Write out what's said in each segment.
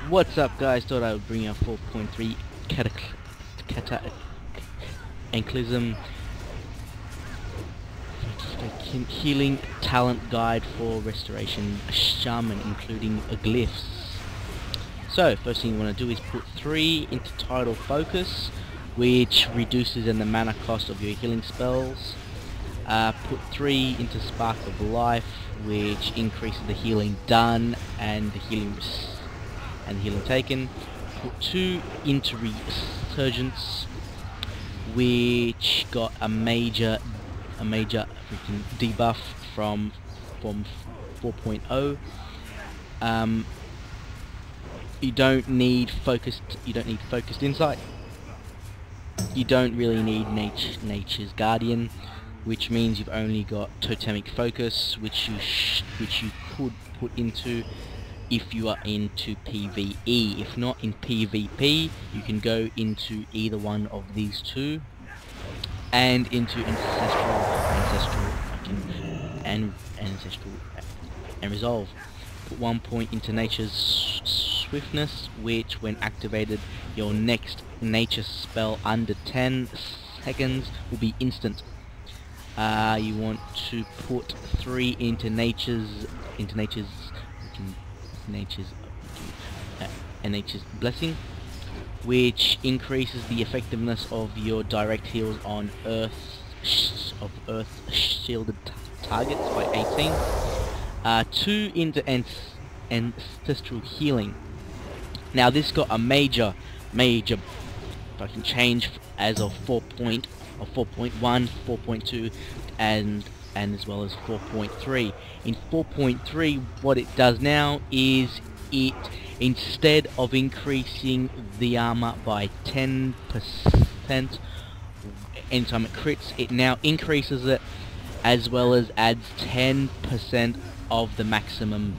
What's up, guys? Thought I would bring a 4.3 cataclysm healing talent guide for restoration shaman, including glyphs. So first thing you want to do is put 3 into tidal focus, which reduces in the mana cost of your healing spells. Put 3 into spark of life, which increases the healing done and the healing taken. Put 2 into resurgence, which got a major freaking debuff from 4.0. You don't need focused insight. You don't really need nature's guardian, which means you've only got totemic focus, which you could put into if you are into PvE. If not in PvP, you can go into either one of these two, and into ancestral and resolve. Put 1 point into nature's swiftness, which when activated, your next nature spell under 10 seconds will be instant. You want to put 3 into nature's blessing, which increases the effectiveness of your direct heals on earth shielded targets by 18. 2 into ancestral healing. Now this got a major fucking change as of 4.1, 4.2, and as well as 4.3. In 4.3, what it does now is it, instead of increasing the armor by 10% anytime it crits, it now increases it as well as adds 10% of the maximum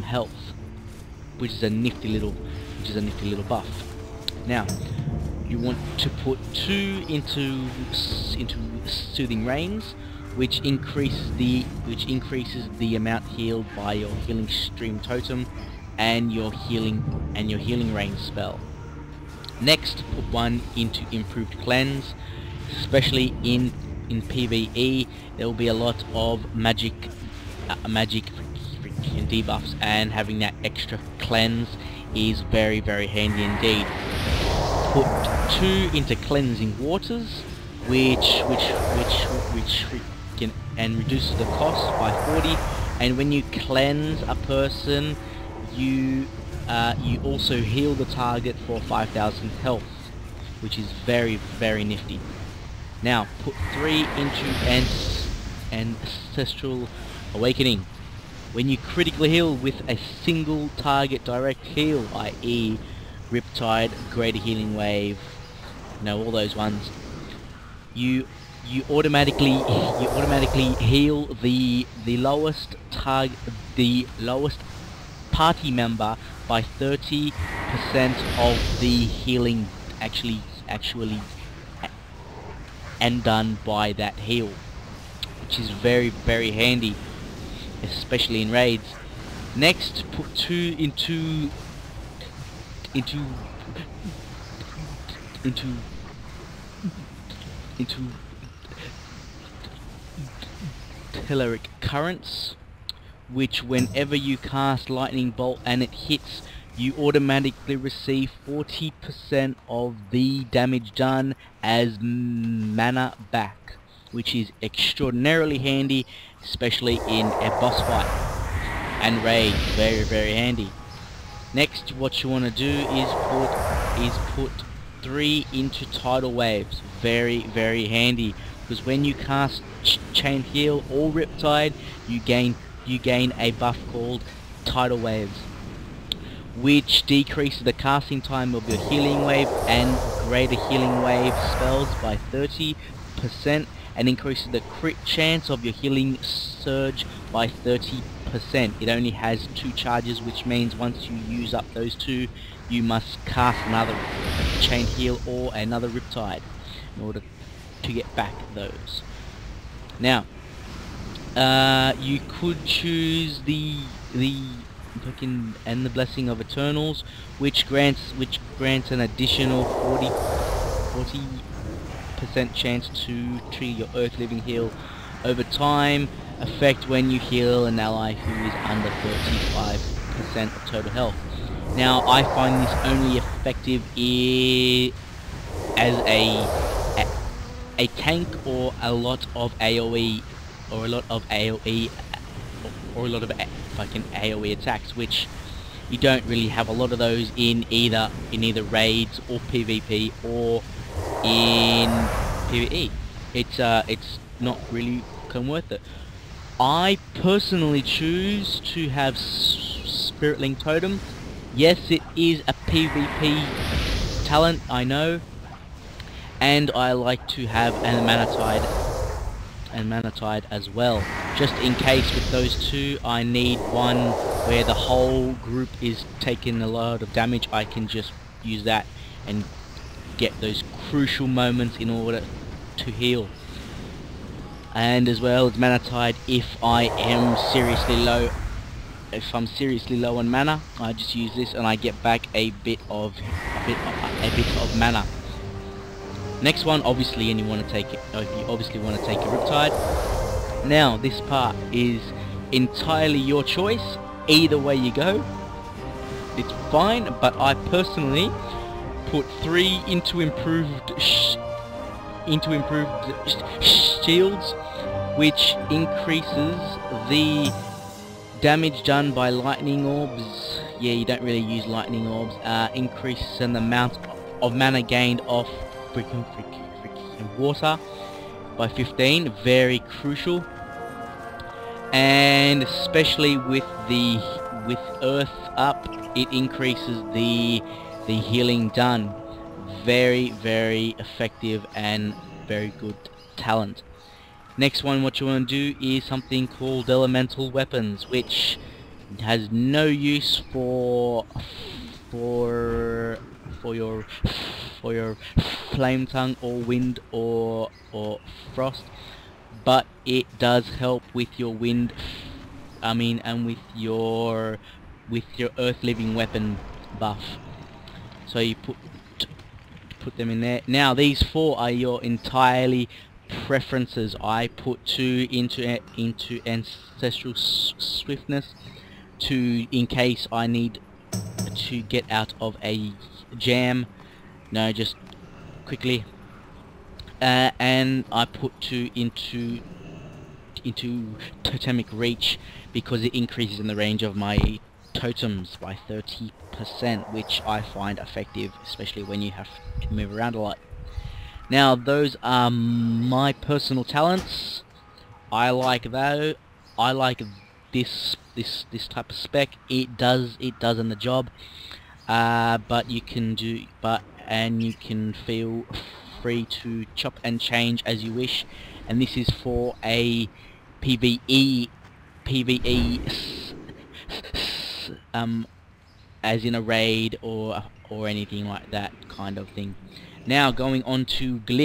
health, which is a nifty little buff. Now you want to put 2 into soothing rains, which increases the amount healed by your healing stream totem and your healing rain spell. Next, put 1 into improved cleanse. Especially in PvE, there will be a lot of magic freaking debuffs, and having that extra cleanse is very handy indeed. Put 2 into cleansing waters, which and reduces the cost by 40. And when you cleanse a person, you also heal the target for 5,000 health, which is very nifty. Now put 3 into ancestral awakening. When you critically heal with a single target direct heal, i.e. Riptide, Greater Healing Wave, all those ones, you automatically heal the lowest party member by 30% of the healing actually and done by that heal, which is very handy, especially in raids. Next, put 2 into telluric currents, which whenever you cast lightning bolt and it hits, you automatically receive 40% of the damage done as mana back, which is extraordinarily handy, especially in a boss fight and raid. Very handy. Next, what you want to do is put 3 into tidal waves. Very handy, because when you cast chain heal or riptide, you gain a buff called tidal waves, which decreases the casting time of your healing wave and greater healing wave spells by 30%, and increases the crit chance of your healing surge by 30%. It only has 2 charges, which means once you use up those 2, you must cast another chain heal or another riptide in order to get back those. Now, you could choose the and the Blessing of Eternals, which grants an additional 40% chance to trigger your Earth Living Heal over time effect when you heal an ally who is under 35% of total health. Now, I find this only effective as a tank or a lot of AoE or a lot of AoE or a lot of fucking AoE attacks, which you don't really have a lot of those in either raids or PvP or in PvE. It's not really worth it. I personally choose to have Spiritling Totem. Yes, it is a PvP talent, I know, and I like to have an Manatide as well. Just in case with those two, I need one where the whole group is taking a lot of damage. I can just use that and get those crucial moments in order to heal. And as well as Manatide, if I'm seriously low on mana, I just use this and I get back a bit of mana. Next one, obviously, you obviously want to take a Riptide. Now, this part is entirely your choice. Either way you go, it's fine. But I personally put 3 into improved shields, which increases the damage done by lightning orbs. Yeah, you don't really use lightning orbs. Increases in the amount of mana gained off freaking water by 15. Very crucial, and especially with Earth up, it increases the healing done. Very, very effective and very good talent. Next one, what you want to do is something called Elemental Weapons, which has no use for your Flame Tongue or Wind or Frost, but it does help with your wind. And with your Earth Living Weapon buff. So you put them in there. Now these 4 are your entirely preferences. I put 2 into Ancestral Swiftness in case I need to get out of a jam. No, just quickly. And I put 2 into Totemic Reach because it increases in the range of my totems by 30%, which I find effective, especially when you have to move around a lot. Now, those are my personal talents. I like this type of spec. It does in the job. But you can feel free to chop and change as you wish. And this is for a PvE as in a raid or anything like that kind of thing. Now going on to glitch.